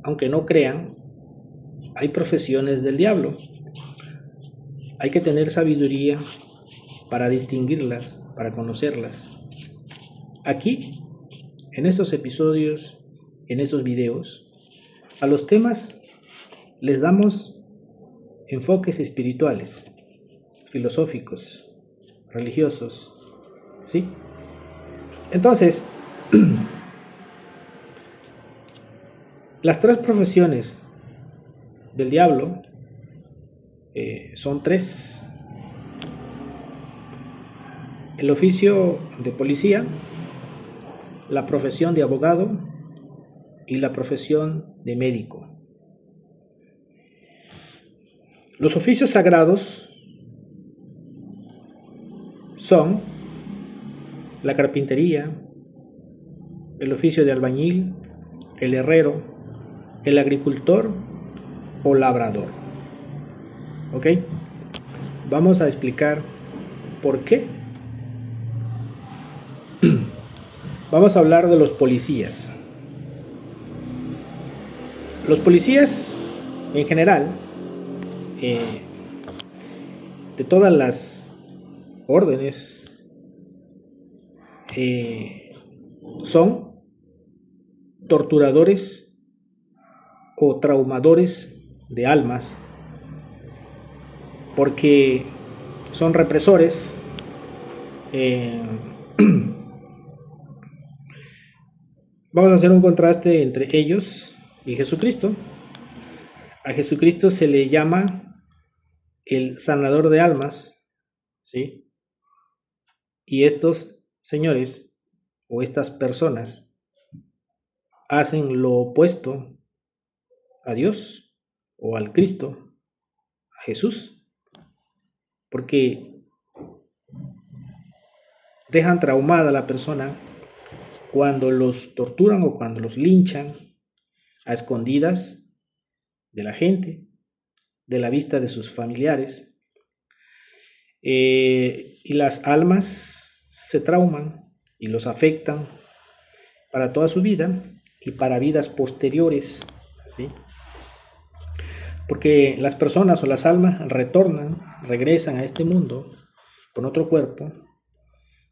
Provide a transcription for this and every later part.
aunque no crean, hay profesiones del diablo. Hay que tener sabiduría para distinguirlas, para conocerlas. Aquí, en estos episodios, en estos videos, a los temas les damos enfoques espirituales, filosóficos, religiosos, ¿sí? Entonces, las tres profesiones del diablo son tres. El oficio de policía, la profesión de abogado y la profesión de médico. Los oficios sagrados son la carpintería, el oficio de albañil, el herrero, el agricultor o labrador. ¿Ok? Vamos a explicar por qué. Vamos a hablar de los policías. Los policías, en general, de todas las órdenes, son torturadores o traumadores de almas, porque son represores, vamos a hacer un contraste entre ellos y Jesucristo. A Jesucristo se le llama el sanador de almas, ¿sí? Y estos señores o estas personas hacen lo opuesto a Dios o al Cristo, a Jesús, porque dejan traumada a la persona cuando los torturan o cuando los linchan a escondidas de la gente, de la vista de sus familiares, y las almas se trauman y los afectan para toda su vida y para vidas posteriores, ¿sí? Porque las personas o las almas regresan a este mundo con otro cuerpo,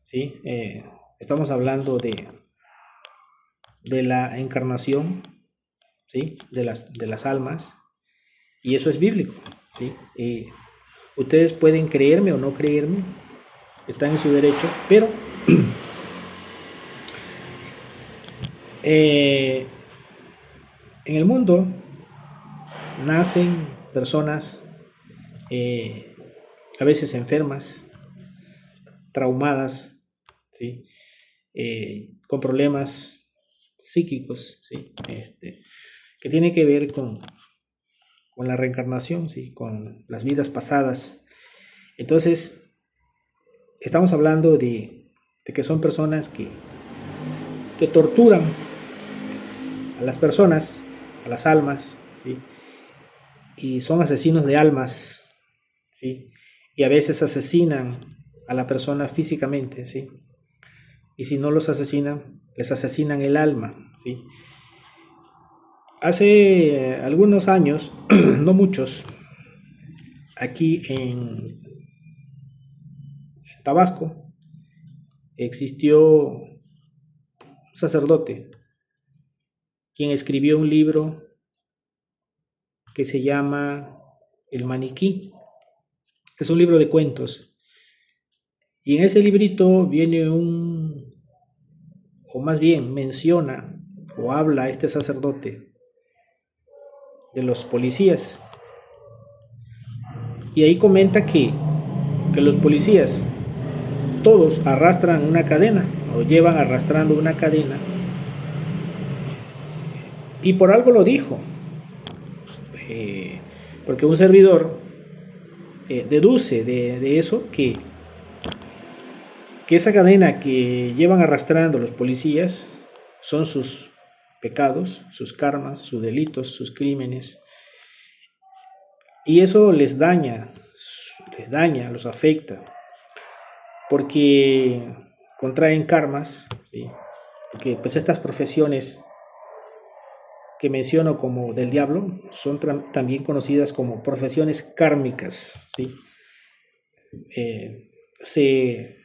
¿sí? Estamos hablando de la encarnación, ¿sí? de las almas, y eso es bíblico, ¿sí? Ustedes pueden creerme o no creerme, están en su derecho, pero en el mundo nacen personas a veces enfermas, traumadas, ¿sí? Con problemas psíquicos, ¿sí? Que tiene que ver con la reencarnación, ¿sí? Con las vidas pasadas. Entonces, estamos hablando de que son personas que torturan a las personas, a las almas, ¿sí? Y son asesinos de almas, ¿sí? Y a veces asesinan a la persona físicamente, ¿sí? Y si no los asesinan, les asesinan el alma, ¿sí? Hace algunos años, no muchos, aquí en Tabasco existió un sacerdote quien escribió un libro que se llama El Maniquí. Es un libro de cuentos. Y en ese librito viene o más bien menciona o habla este sacerdote de los policías. Y ahí comenta que los policías todos arrastran una cadena o llevan arrastrando una cadena. Y por algo lo dijo. Porque un servidor deduce de eso que esa cadena que llevan arrastrando los policías son sus pecados, sus karmas, sus delitos, sus crímenes. Y eso les daña, los afecta, porque contraen karmas, ¿sí? Porque pues estas profesiones que menciono como del diablo son también conocidas como profesiones kármicas, ¿sí? Se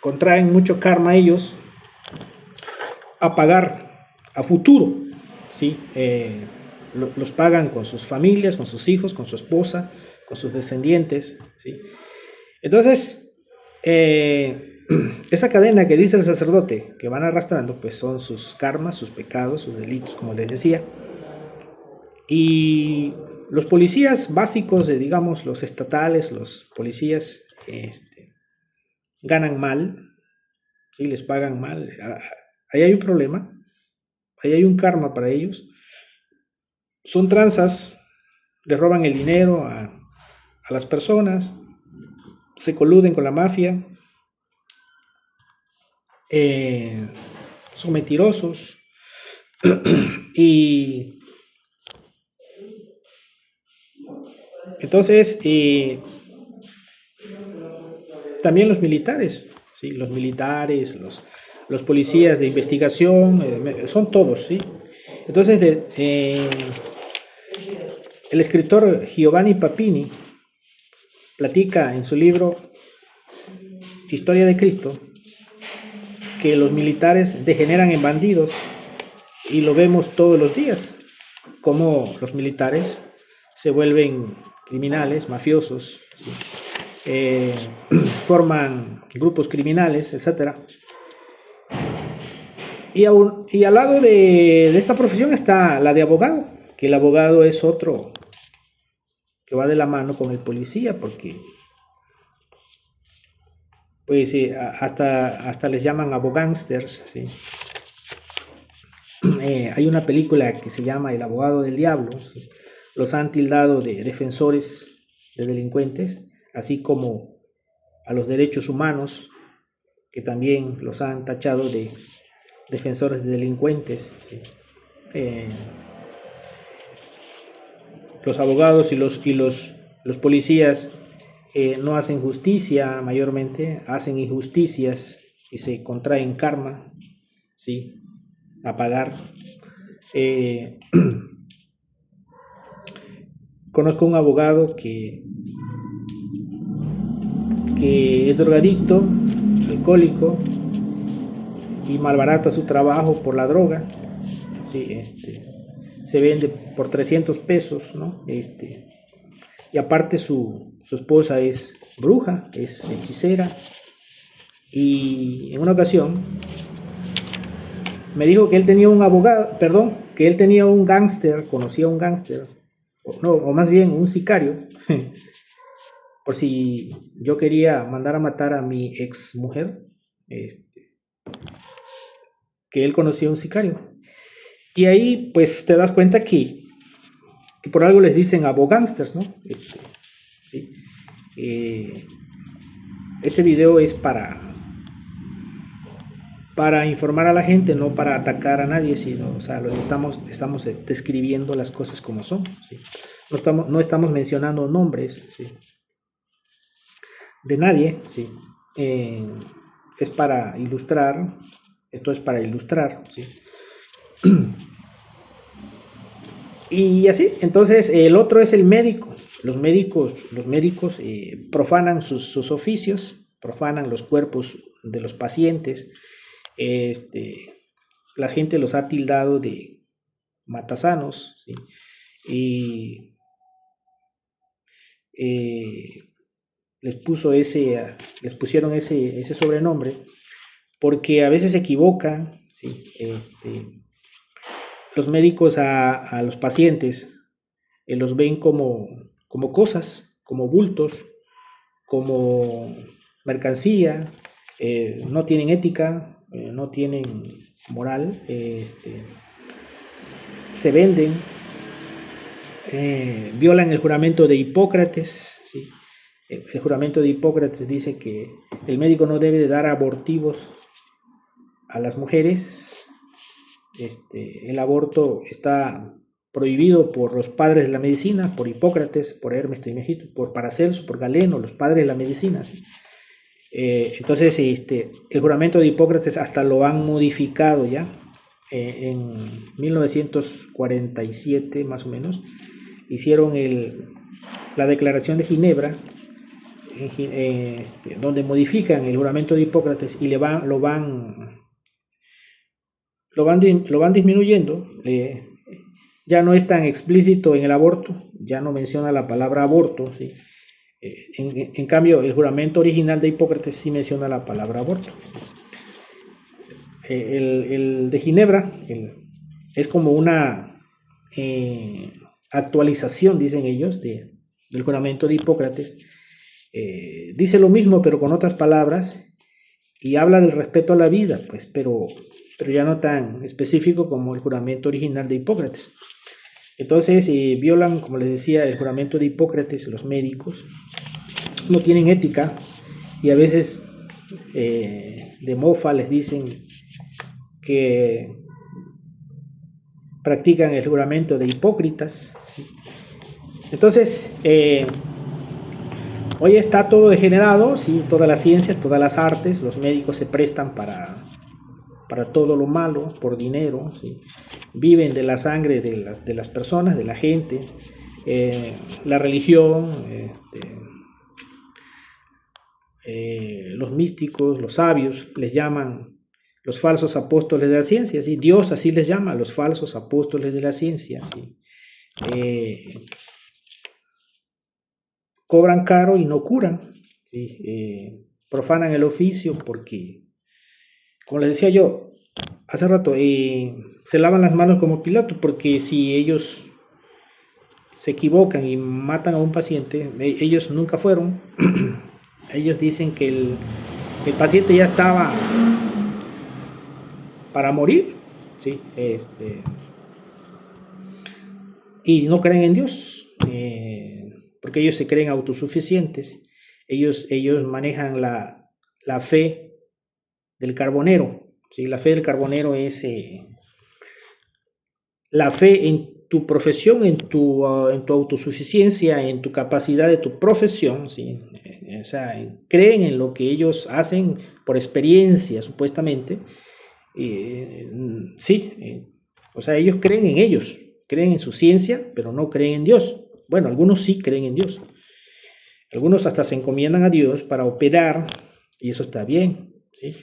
contraen mucho karma ellos a pagar a futuro, ¿sí? Los pagan con sus familias, con sus hijos, con su esposa, con sus descendientes, ¿sí? Entonces, esa cadena que dice el sacerdote que van arrastrando, pues son sus karmas, sus pecados, sus delitos, como les decía. Y los policías básicos, digamos, los estatales, los policías, ganan mal, ¿sí? Les pagan mal. Ahí hay un problema, ahí hay un karma para ellos. Son tranzas, les roban el dinero a las personas, se coluden con la mafia, son mentirosos y entonces también los militares, ¿sí? Los militares, los policías de investigación, son todos, ¿sí? Entonces el escritor Giovanni Papini platica en su libro Historia de Cristo que los militares degeneran en bandidos y lo vemos todos los días, como los militares se vuelven criminales, mafiosos, ¿sí? Forman grupos criminales, etc. Y al lado de esta profesión está la de abogado, que el abogado es otro que va de la mano con el policía, porque pues hasta les llaman abogánsters, ¿sí? Hay una película que se llama El abogado del diablo, ¿sí? Los han tildado de defensores de delincuentes, así como a los derechos humanos, que también los han tachado de defensores de delincuentes, ¿sí? Los abogados y los policías no hacen justicia, mayormente hacen injusticias y se contraen karma, ¿sí? A pagar. Conozco un abogado que es drogadicto, alcohólico y malbarata su trabajo por la droga, ¿sí? Se vende por 300 pesos, ¿no? Y aparte su esposa es bruja, es hechicera, y en una ocasión me dijo que él tenía un abogado, perdón, que él tenía un gángster, conocía a un gángster, o más bien un sicario, por si yo quería mandar a matar a mi ex mujer, que él conocía a un sicario. Y ahí pues te das cuenta que por algo les dicen abogánsters, ¿no? ¿Sí? Este video es para informar a la gente, no para atacar a nadie, sino, o sea, estamos describiendo las cosas como son, ¿sí? No estamos mencionando nombres, ¿sí? De nadie, ¿sí? Es para ilustrar, esto es para ilustrar, ¿sí? Y así, entonces el otro es el médico. Los médicos profanan sus oficios, profanan los cuerpos de los pacientes. La gente los ha tildado de matasanos, ¿sí? Y les pusieron ese sobrenombre porque a veces se equivocan, ¿sí? Los médicos a los pacientes los ven como cosas, como bultos, como mercancía, no tienen ética, no tienen moral, se venden, violan el juramento de Hipócrates, ¿sí? El juramento de Hipócrates dice que el médico no debe de dar abortivos a las mujeres. El aborto está prohibido por los padres de la medicina, por Hipócrates, por Hermes Trismegisto, por Paracelso, por Galeno, los padres de la medicina, ¿sí? Entonces el juramento de Hipócrates hasta lo han modificado ya, en 1947 más o menos, hicieron la Declaración de Ginebra, donde modifican el juramento de Hipócrates y lo van disminuyendo. Ya no es tan explícito en el aborto, ya no menciona la palabra aborto, ¿sí? En cambio, el juramento original de Hipócrates sí menciona la palabra aborto, ¿sí? El de Ginebra es como una actualización, dicen ellos, del juramento de Hipócrates. Dice lo mismo, pero con otras palabras, y habla del respeto a la vida, pues, pero ya no tan específico como el juramento original de Hipócrates. Entonces, violan, como les decía, el juramento de Hipócrates. Los médicos no tienen ética y a veces de mofa les dicen que practican el juramento de hipócritas, ¿sí? Entonces, hoy está todo degenerado, ¿sí? Todas las ciencias, todas las artes, los médicos se prestan para todo lo malo, por dinero, ¿sí? Viven de la sangre de las personas, de la gente. La religión, los místicos, los sabios, les llaman los falsos apóstoles de la ciencia, ¿sí? Dios así les llama, los falsos apóstoles de la ciencia, ¿sí? Cobran caro y no curan, ¿sí? Profanan el oficio porque, como les decía yo hace rato, se lavan las manos como Pilato, porque si ellos se equivocan y matan a un paciente, ellos nunca fueron. Ellos dicen que el paciente ya estaba para morir, ¿sí? Y no creen en Dios, porque ellos se creen autosuficientes. Ellos manejan la fe del carbonero, ¿sí? La fe del carbonero es la fe en tu profesión, en tu autosuficiencia, en tu capacidad de tu profesión, ¿sí? O sea, creen en lo que ellos hacen por experiencia, supuestamente. Sí, o sea, ellos creen en ellos, creen en su ciencia, pero no creen en Dios. Bueno, algunos sí creen en Dios. Algunos hasta se encomiendan a Dios para operar, y eso está bien, ¿sí?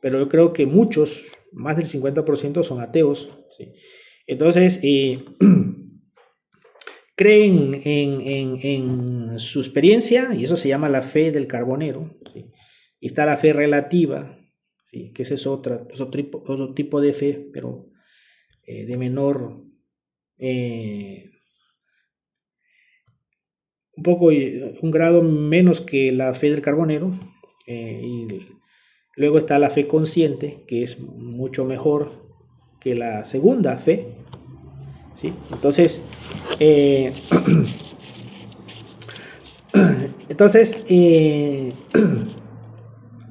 Pero yo creo que muchos, más del 50%, son ateos, ¿sí? Entonces, creen en su experiencia, y eso se llama la fe del carbonero, ¿sí? Y está la fe relativa, ¿sí? Que ese es otro tipo de fe, pero de menor, un grado menos que la fe del carbonero. Y luego está la fe consciente, que es mucho mejor que la segunda fe, ¿sí? Entonces,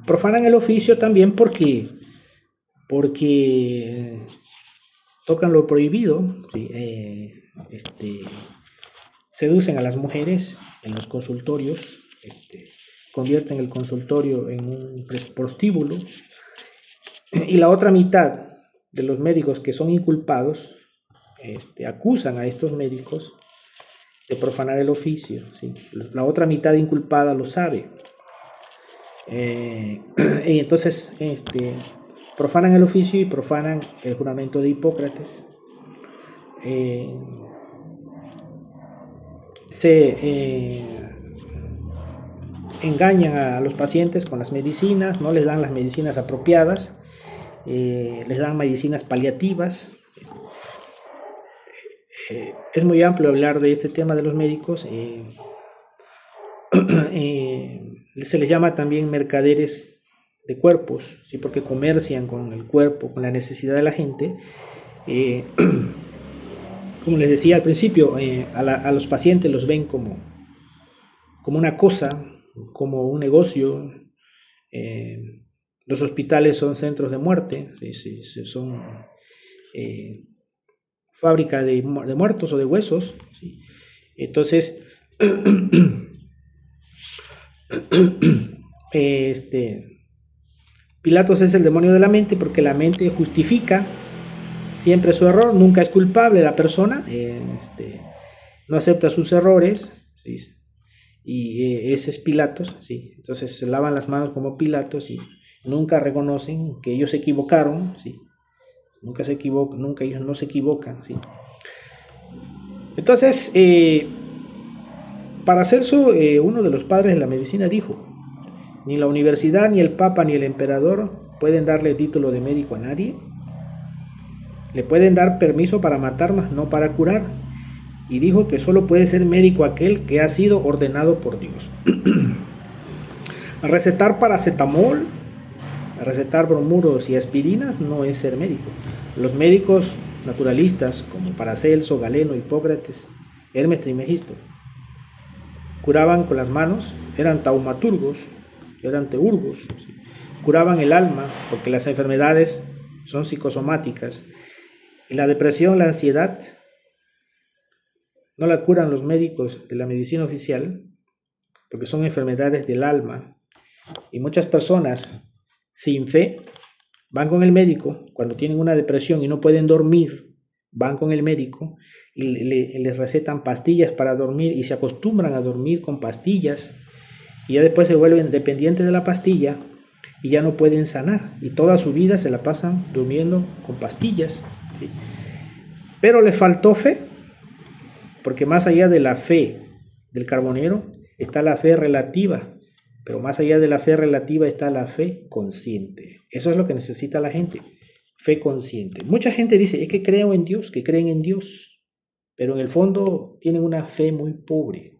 profanan el oficio también porque tocan lo prohibido, ¿sí? Seducen a las mujeres en los consultorios, convierten el consultorio en un prostíbulo, y la otra mitad de los médicos que son inculpados acusan a estos médicos de profanar el oficio, ¿sí? La otra mitad inculpada lo sabe, y entonces profanan el oficio y profanan el juramento de Hipócrates. Engañan a los pacientes con las medicinas, no les dan las medicinas apropiadas, les dan medicinas paliativas. Es muy amplio hablar de este tema de los médicos. Se les llama también mercaderes de cuerpos, ¿sí? Porque comercian con el cuerpo, con la necesidad de la gente. Como les decía al principio, a los pacientes los ven como una cosa, como un negocio. Los hospitales son centros de muerte, ¿sí? Son fábrica de muertos o de huesos, ¿sí? Entonces, Pilatos es el demonio de la mente porque la mente justifica siempre su error, nunca es culpable la persona, no acepta sus errores, ¿sí? Y ese es Pilatos, ¿sí? Entonces se lavan las manos como Pilatos y nunca reconocen que ellos se equivocaron, ¿sí? Nunca ellos no se equivocan, ¿sí? Entonces, Paracelso, uno de los padres de la medicina, dijo: ni la universidad, ni el papa, ni el emperador pueden darle título de médico a nadie. Le pueden dar permiso para matar, mas no para curar. Y dijo que solo puede ser médico aquel que ha sido ordenado por Dios. Recetar paracetamol, recetar bromuros y aspirinas no es ser médico. Los médicos naturalistas como Paracelso, Galeno, Hipócrates, Hermes Trismegisto curaban con las manos, eran taumaturgos, eran teurgos, ¿sí? Curaban el alma porque las enfermedades son psicosomáticas y la depresión, la ansiedad no la curan los médicos de la medicina oficial porque son enfermedades del alma. Y muchas personas sin fe van con el médico cuando tienen una depresión y no pueden dormir, van con el médico y les recetan pastillas para dormir y se acostumbran a dormir con pastillas y ya después se vuelven dependientes de la pastilla y ya no pueden sanar y toda su vida se la pasan durmiendo con pastillas, ¿sí? Pero les faltó fe, porque más allá de la fe del carbonero está la fe relativa, pero más allá de la fe relativa está la fe consciente. Eso es lo que necesita la gente, fe consciente. Mucha gente dice, es que creo en Dios, que creen en Dios, pero en el fondo tienen una fe muy pobre,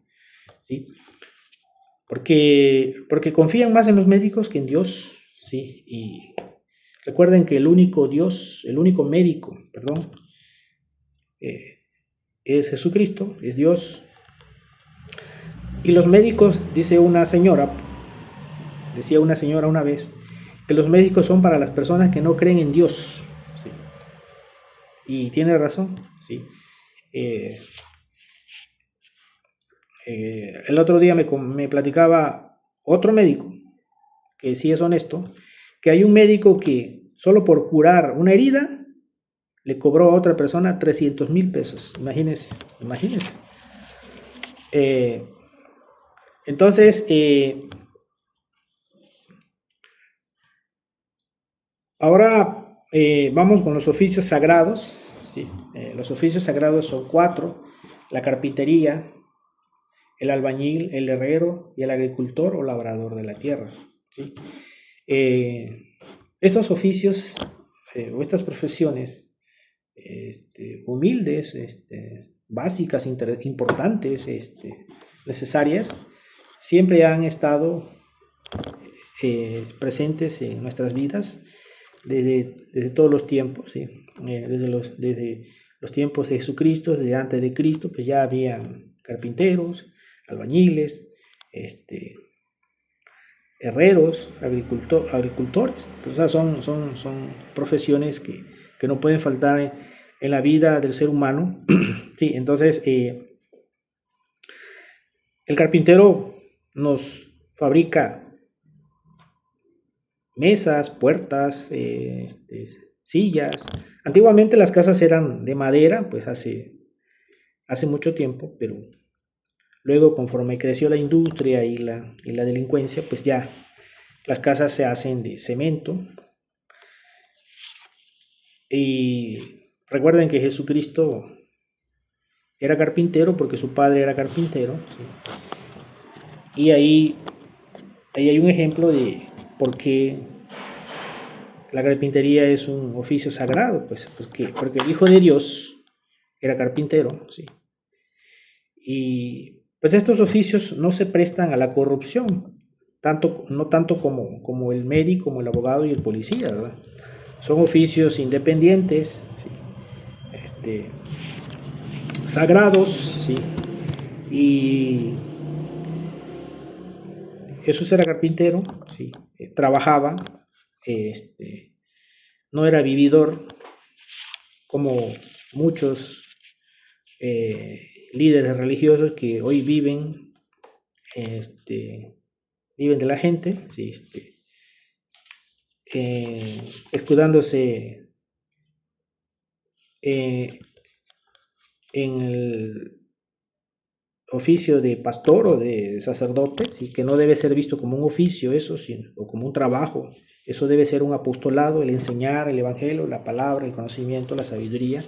¿sí? Porque confían más en los médicos que en Dios, ¿sí? Y recuerden que el único médico, perdón, es Jesucristo, es Dios. Y los médicos, decía una señora una vez, que los médicos son para las personas que no creen en Dios, ¿sí? Y tiene razón, ¿sí? El otro día me platicaba otro médico, que sí es honesto, que hay un médico que solo por curar una herida le cobró a otra persona 300,000 pesos. Imagínense. Entonces, ahora vamos con los oficios sagrados, ¿sí? Los oficios sagrados son 4: la carpintería, el albañil, el herrero y el agricultor o labrador de la tierra, ¿sí? Estos oficios o estas profesiones humildes, básicas, importantes, necesarias, siempre han estado presentes en nuestras vidas desde todos los tiempos, ¿sí? Desde los tiempos de Jesucristo, desde antes de Cristo, pues ya habían carpinteros, albañiles, herreros, agricultores. Pues, o sea, son profesiones que no pueden faltar en la vida del ser humano. Sí, entonces el carpintero nos fabrica mesas, puertas, sillas. Antiguamente las casas eran de madera, pues hace mucho tiempo, pero luego conforme creció la industria y la delincuencia, pues ya las casas se hacen de cemento. Y recuerden que Jesucristo era carpintero porque su padre era carpintero, ¿sí? Y ahí hay un ejemplo de por qué la carpintería es un oficio sagrado, pues porque el Hijo de Dios era carpintero, ¿sí? Y pues estos oficios no se prestan a la corrupción, no tanto como el médico, como el abogado y el policía, ¿verdad? Son oficios independientes, ¿sí? Sagrados, ¿sí? Y Jesús era carpintero, ¿sí? Trabajaba, no era vividor como muchos líderes religiosos que hoy viven de la gente, ¿sí? escudándose en el oficio de pastor o de sacerdote, ¿sí? Que no debe ser visto como un oficio eso, sino, o como un trabajo. Eso debe ser un apostolado, el enseñar el evangelio, la palabra, el conocimiento, la sabiduría.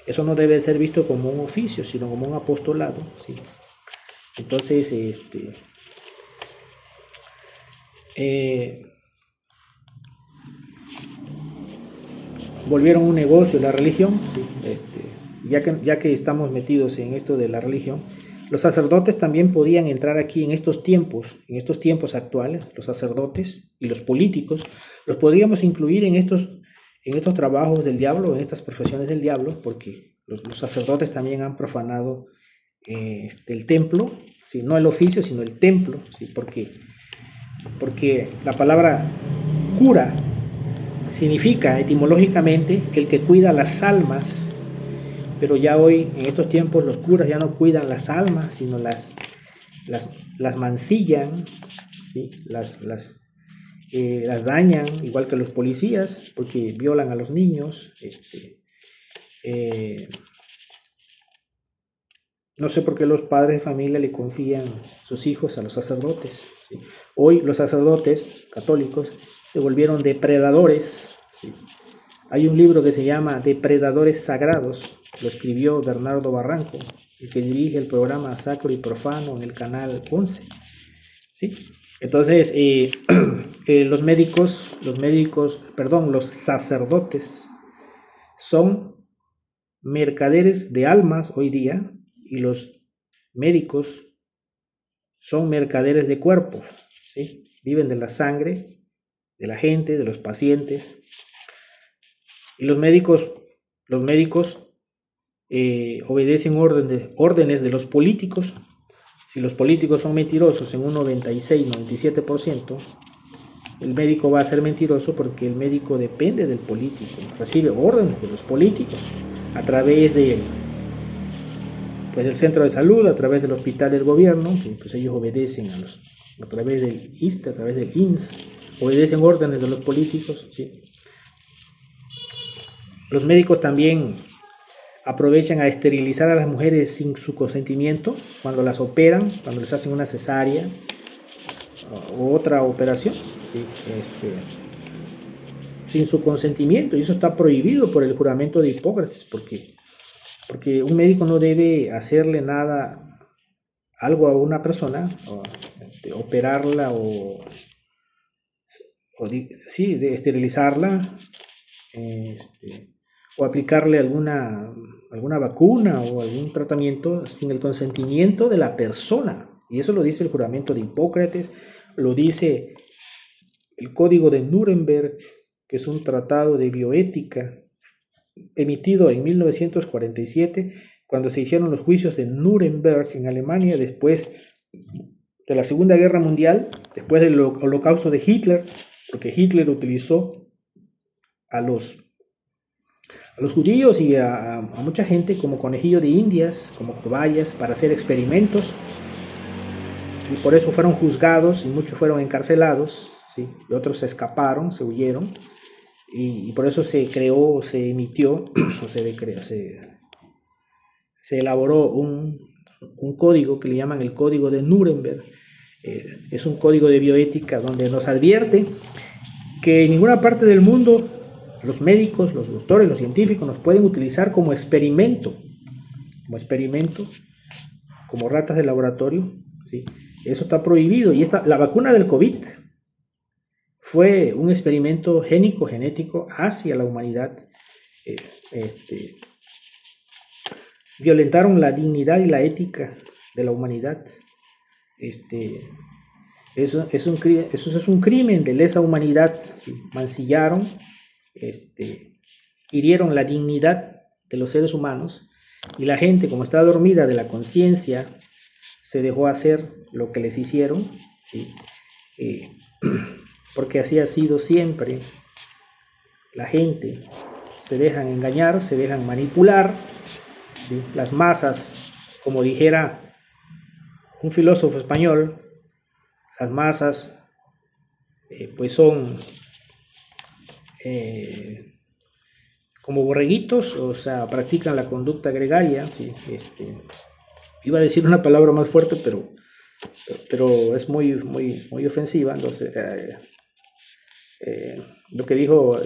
Eso no debe ser visto como un oficio, sino como un apostolado, ¿sí? Entonces, volvieron un negocio la religión, ¿sí? Ya que estamos metidos en esto de la religión, los sacerdotes también podían entrar aquí en estos tiempos actuales, los sacerdotes y los políticos, los podríamos incluir en estos trabajos del diablo, en estas profesiones del diablo, porque los sacerdotes también han profanado el templo, ¿sí? No el oficio, sino el templo, ¿sí? Porque la palabra cura significa etimológicamente el que cuida las almas, pero ya hoy, en estos tiempos, los curas ya no cuidan las almas, sino las mancillan, ¿sí? Las dañan, igual que los policías, porque violan a los niños. No sé por qué los padres de familia le confían sus hijos a los sacerdotes, ¿sí? Hoy los sacerdotes católicos se volvieron depredadores, ¿sí? Hay un libro que se llama Depredadores Sagrados, lo escribió Bernardo Barranco, el que dirige el programa Sacro y Profano en el canal 11, ¿sí? Entonces, los sacerdotes son mercaderes de almas hoy día, y los médicos son mercaderes de cuerpos, ¿sí? Viven de la sangre de la gente, de los pacientes. Y los médicos obedecen órdenes de los políticos. Si los políticos son mentirosos en un 96-97%, el médico va a ser mentiroso porque el médico depende del político, recibe órdenes de los políticos a través del centro de salud, a través del hospital del gobierno, que pues ellos obedecen a través del ISSSTE, a través del INSS, obedecen órdenes de los políticos, ¿sí? Los médicos también aprovechan a esterilizar a las mujeres sin su consentimiento cuando las operan, cuando les hacen una cesárea u otra operación, ¿sí? Sin su consentimiento, y eso está prohibido por el juramento de Hipócrates, porque un médico no debe hacerle algo a una persona, o operarla sí, de esterilizarla, o aplicarle alguna vacuna o algún tratamiento sin el consentimiento de la persona. Y eso lo dice el juramento de Hipócrates, lo dice el Código de Nuremberg, que es un tratado de bioética emitido en 1947, cuando se hicieron los juicios de Nuremberg en Alemania, después de la Segunda Guerra Mundial, después del holocausto de Hitler, porque Hitler utilizó a los judíos y a mucha gente como conejillo de indias, como cobayas, para hacer experimentos, y por eso fueron juzgados y muchos fueron encarcelados, ¿sí? Y otros se escaparon, se huyeron, y por eso se creó, se emitió, o se elaboró un código que le llaman el Código de Nuremberg. Es un código de bioética donde nos advierte que en ninguna parte del mundo los médicos, los doctores, los científicos nos pueden utilizar como experimento, como ratas de laboratorio, ¿sí? Eso está prohibido. Y la vacuna del COVID fue un experimento genético hacia la humanidad. Violentaron la dignidad y la ética de la humanidad. Eso es un crimen de lesa humanidad, ¿sí? Mancillaron, hirieron la dignidad de los seres humanos, y la gente, como está dormida de la conciencia, se dejó hacer lo que les hicieron, ¿sí? Porque así ha sido siempre. La gente se dejan engañar, se dejan manipular, ¿sí? Las masas, como dijera un filósofo español, las masas pues son como borreguitos, o sea, practican la conducta gregaria, ¿sí? Iba a decir una palabra más fuerte, pero es muy, muy, muy ofensiva. Entonces, lo que dijo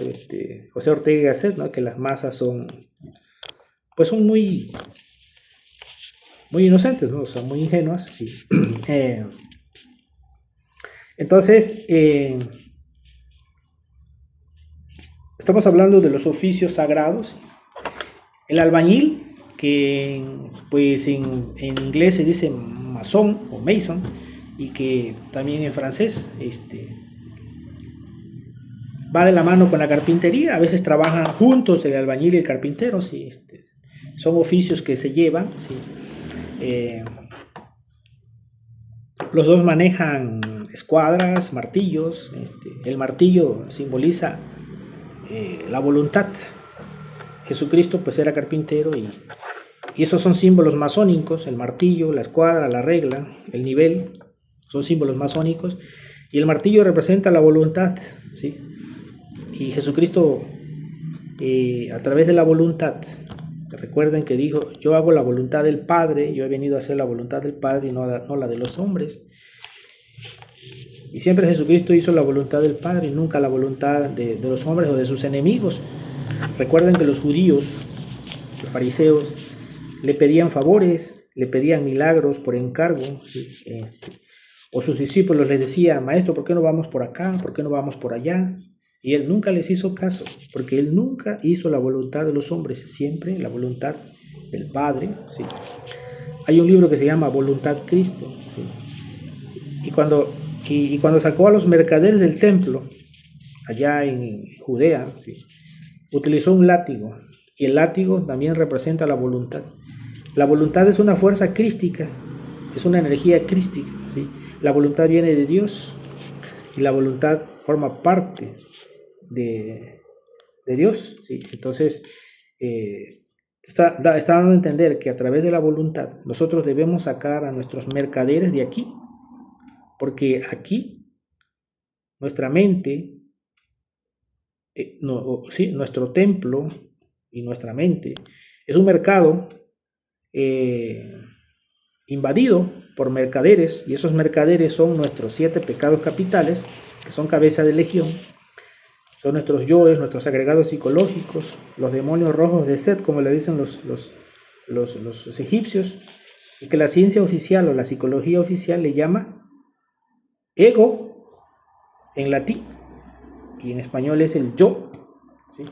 José Ortega y Gasset, ¿no? Que las masas pues son muy, muy inocentes, ¿no? Son muy ingenuas, sí. Entonces, estamos hablando de los oficios sagrados. El albañil, que pues en inglés se dice masón o mason, y que también en francés va de la mano con la carpintería. A veces trabajan juntos el albañil y el carpintero, ¿sí? Son oficios que se llevan, ¿sí? Los dos manejan escuadras, martillos. El martillo simboliza la voluntad. Jesucristo pues era carpintero y esos son símbolos masónicos: el martillo, la escuadra, la regla, el nivel, son símbolos masónicos, y el martillo representa la voluntad, ¿sí? Y Jesucristo, a través de la voluntad, recuerden que dijo: yo hago la voluntad del Padre, yo he venido a hacer la voluntad del Padre y no la de los hombres. Y siempre Jesucristo hizo la voluntad del Padre y nunca la voluntad de los hombres o de sus enemigos. Recuerden que los judíos, los fariseos, le pedían favores, le pedían milagros por encargo, ¿sí? O sus discípulos les decían: maestro, ¿por qué no vamos por acá? ¿Por qué no vamos por allá? Y él nunca les hizo caso, porque él nunca hizo la voluntad de los hombres, siempre la voluntad del Padre, ¿sí? Hay un libro que se llama Voluntad Cristo, ¿sí? Y cuando sacó a los mercaderes del templo, allá en Judea, ¿sí?, utilizó un látigo, y el látigo también representa la voluntad. La voluntad es una fuerza crística, es una energía crística, ¿sí? La voluntad viene de Dios y la voluntad forma parte de Dios, ¿sí? Entonces, está dando a entender que a través de la voluntad nosotros debemos sacar a nuestros mercaderes de aquí, porque aquí nuestra mente, sí, nuestro templo y nuestra mente es un mercado invadido por mercaderes, y esos mercaderes son nuestros 7 pecados capitales, que son cabeza de legión. Son nuestros yoes, nuestros agregados psicológicos, los demonios rojos de Set, como le dicen los egipcios, y que la ciencia oficial o la psicología oficial le llama ego en latín, y en español es el yo, ¿sí?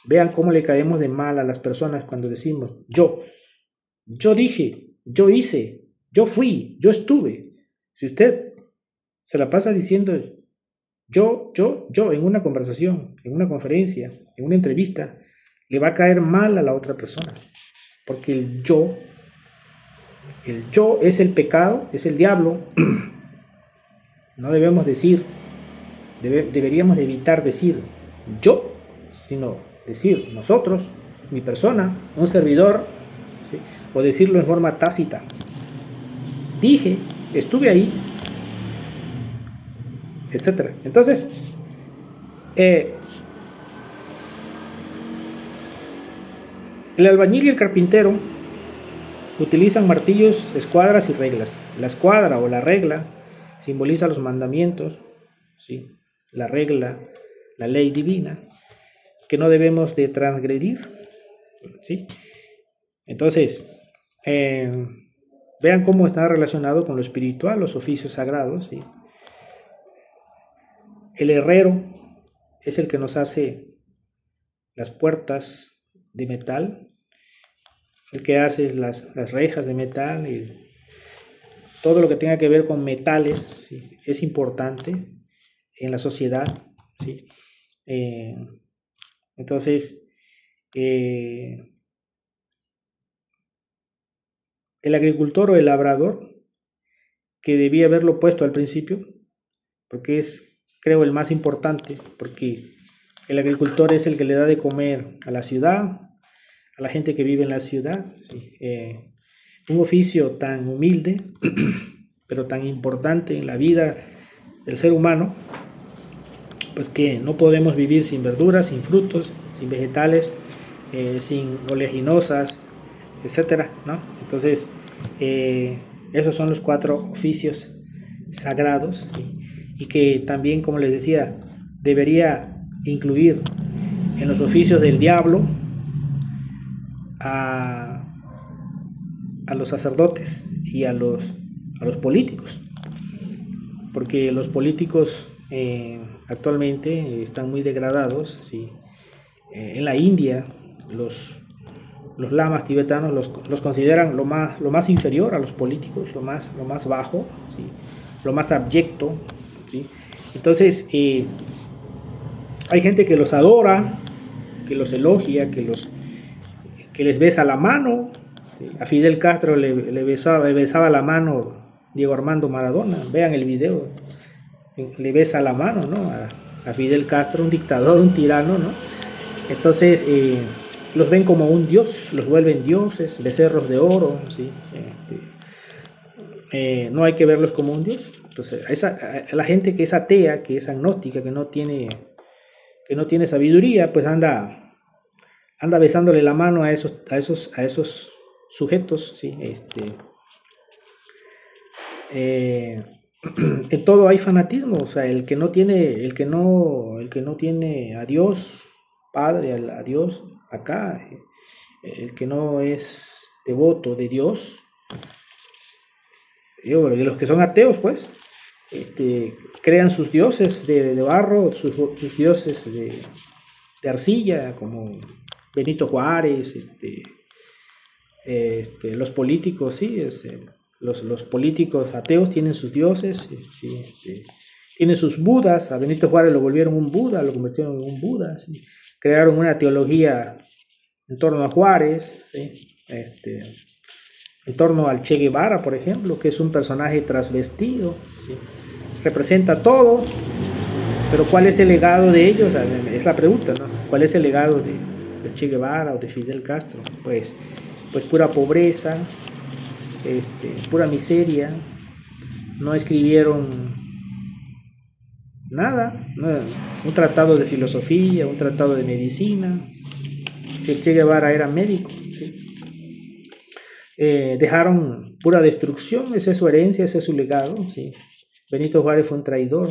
Vean cómo le caemos de mal a las personas cuando decimos yo dije, yo hice, yo fui, yo estuve. Si usted se la pasa diciendo yo en una conversación, en una conferencia, en una entrevista, le va a caer mal a la otra persona, porque el yo es el pecado, es el diablo. No debemos decir, deberíamos de evitar decir yo, sino decir nosotros, mi persona, un servidor, ¿sí? O decirlo en forma tácita: dije, estuve ahí, etc. Entonces, el albañil y el carpintero utilizan martillos, escuadras y reglas. La escuadra o la regla simboliza los mandamientos, ¿sí? La regla, la ley divina, que no debemos de transgredir, ¿sí? Entonces, vean cómo está relacionado con lo espiritual, los oficios sagrados, ¿sí? El herrero es el que nos hace las puertas de metal, el que hace las rejas de metal, y todo lo que tenga que ver con metales, ¿sí? Es importante en la sociedad, ¿sí? Entonces, el agricultor o el labrador, que debía haberlo puesto al principio, porque es, creo, el más importante, porque el agricultor es el que le da de comer a la ciudad, a la gente que vive en la ciudad, ¿sí? Un oficio tan humilde, pero tan importante en la vida del ser humano, pues que no podemos vivir sin verduras, sin frutos, sin vegetales, sin oleaginosas, etcétera, ¿no? Entonces, esos son los 4 oficios sagrados, ¿sí? Y que también, como les decía, debería incluir en los oficios del diablo a, a los sacerdotes y a los políticos, porque los políticos actualmente están muy degradados, ¿sí? En la India, los lamas tibetanos los consideran lo más inferior a los políticos, lo más bajo, ¿sí? Lo más abyecto, ¿sí? Entonces, hay gente que los adora, que los elogia, que les besa la mano. ¿Sí? A Fidel Castro le besaba la mano Diego Armando Maradona, vean el video, le besa la mano, ¿no? A Fidel Castro, un dictador, un tirano, ¿no? Entonces, los ven como un dios, los vuelven dioses, becerros de oro, ¿sí? No hay que verlos como un dios. Entonces, a la gente que es atea, que es agnóstica, que no tiene sabiduría, pues anda besándole la mano a esos sujetos, ¿sí? En todo hay fanatismo, o sea, el que no tiene a Dios Padre, a Dios acá, el que no es devoto de Dios, de los que son ateos, pues, crean sus dioses de barro, sus dioses de arcilla, como Benito Juárez, los políticos, sí, los políticos ateos tienen sus dioses, sí, tienen sus budas. A Benito Juárez lo volvieron un Buda, lo convirtieron en un Buda, ¿sí? Crearon una teología en torno a Juárez, ¿sí? En torno al Che Guevara, por ejemplo, que es un personaje trasvestido, ¿sí? Representa todo, pero ¿cuál es el legado de ellos? Es la pregunta, ¿no? ¿Cuál es el legado de Che Guevara o de Fidel Castro? Pues pura pobreza, pura miseria. No escribieron nada, un tratado de filosofía, un tratado de medicina. Si el Che Guevara era médico, ¿sí? Dejaron pura destrucción, esa es su herencia, ese es su legado, ¿sí? Benito Juárez fue un traidor,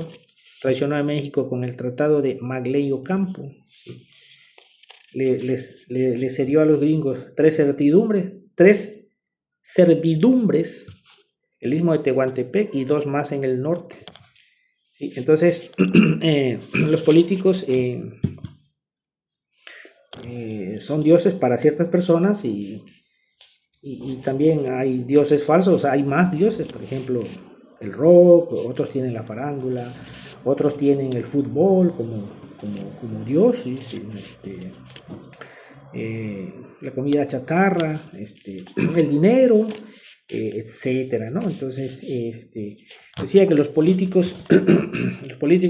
traicionó a México con el tratado de Magley Ocampo, ¿sí? Le cedió a los gringos tres servidumbres, el istmo de Tehuantepec y 2 más en el norte, ¿sí? Entonces, los políticos son dioses para ciertas personas y también hay dioses falsos, o sea, hay más dioses, por ejemplo, el rock, otros tienen la farándula, otros tienen el fútbol como dios, ¿sí? La comida chatarra, el dinero, etcétera, ¿no? Entonces, decía que los políticos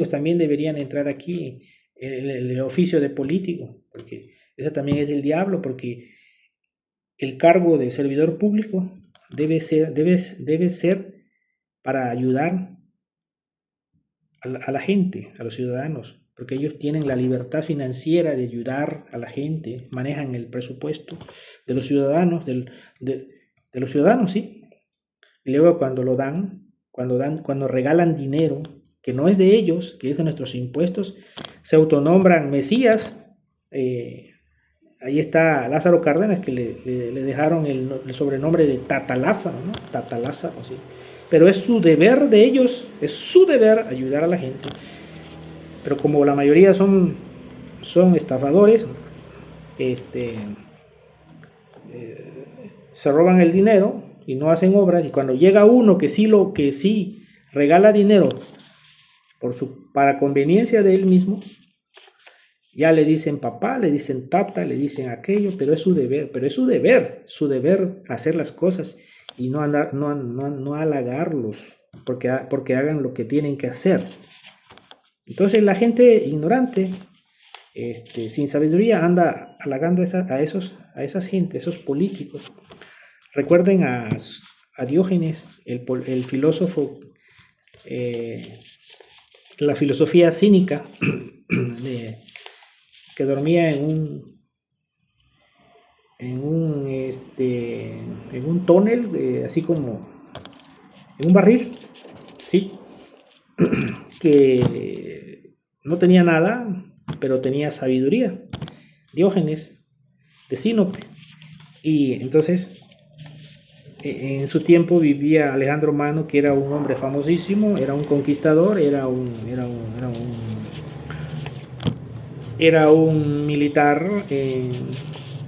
también deberían entrar aquí, el oficio de político, porque eso también es del diablo, porque el cargo de servidor público debe ser para ayudar a la gente, a los ciudadanos, porque ellos tienen la libertad financiera de ayudar a la gente, manejan el presupuesto de los ciudadanos, de los ciudadanos, sí. Y luego cuando regalan dinero que no es de ellos, que es de nuestros impuestos, se autonombran mesías. Ahí está Lázaro Cárdenas, que le dejaron el sobrenombre de Tata Lázaro, ¿no? Tata Lázaro, sí. Pero es su deber de ellos, es su deber ayudar a la gente. Pero como la mayoría son estafadores, se roban el dinero y no hacen obras, y cuando llega uno que sí regala dinero para conveniencia de él mismo, ya le dicen papá, le dicen tata, le dicen aquello, pero es su deber hacer las cosas y no halagarlos porque hagan lo que tienen que hacer. Entonces la gente ignorante, sin sabiduría, anda halagando a esas gente, esos políticos. Recuerden a Diógenes, el filósofo la filosofía cínica que dormía en un tónel, así como en un barril, ¿sí? Que no tenía nada, pero tenía sabiduría. Diógenes de Sinope. Y entonces, en su tiempo vivía Alejandro Magno, que era un hombre famosísimo, era un conquistador, era un militar,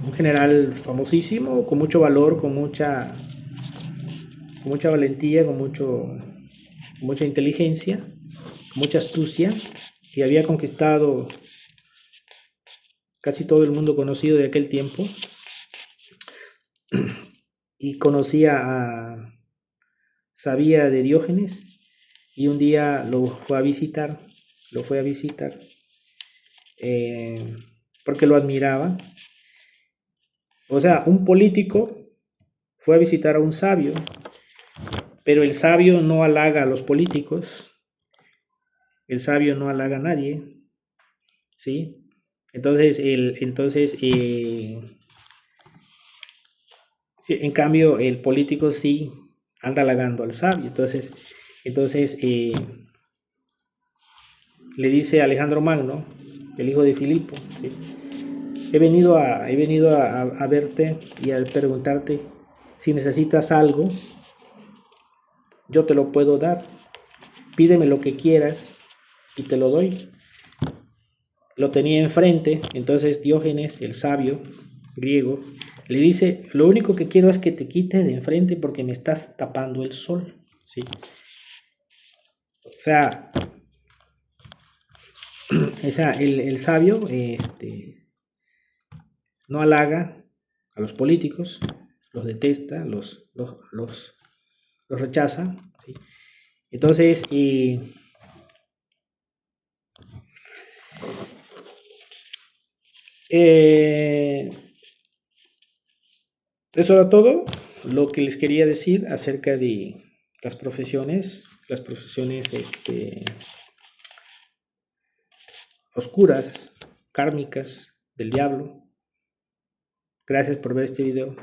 un general famosísimo, con mucho valor, con mucha valentía, con mucha inteligencia, con mucha astucia, y había conquistado casi todo el mundo conocido de aquel tiempo, y sabía de Diógenes, y un día lo fue a visitar, porque lo admiraba. O sea, un político fue a visitar a un sabio, pero el sabio no halaga a los políticos, el sabio no halaga a nadie, ¿sí? Sí, en cambio, el político sí anda halagando al sabio. Entonces le dice a Alejandro Magno, el hijo de Filipo, ¿sí? He venido a verte y a preguntarte si necesitas algo, yo te lo puedo dar. Pídeme lo que quieras y te lo doy. Lo tenía enfrente, entonces Diógenes, el sabio griego, le dice, lo único que quiero es que te quites de enfrente porque me estás tapando el sol, ¿sí? O sea, el sabio no halaga a los políticos, los detesta, los rechaza, ¿sí? Entonces, eso era todo lo que les quería decir acerca de las profesiones oscuras, kármicas, del diablo. Gracias por ver este video.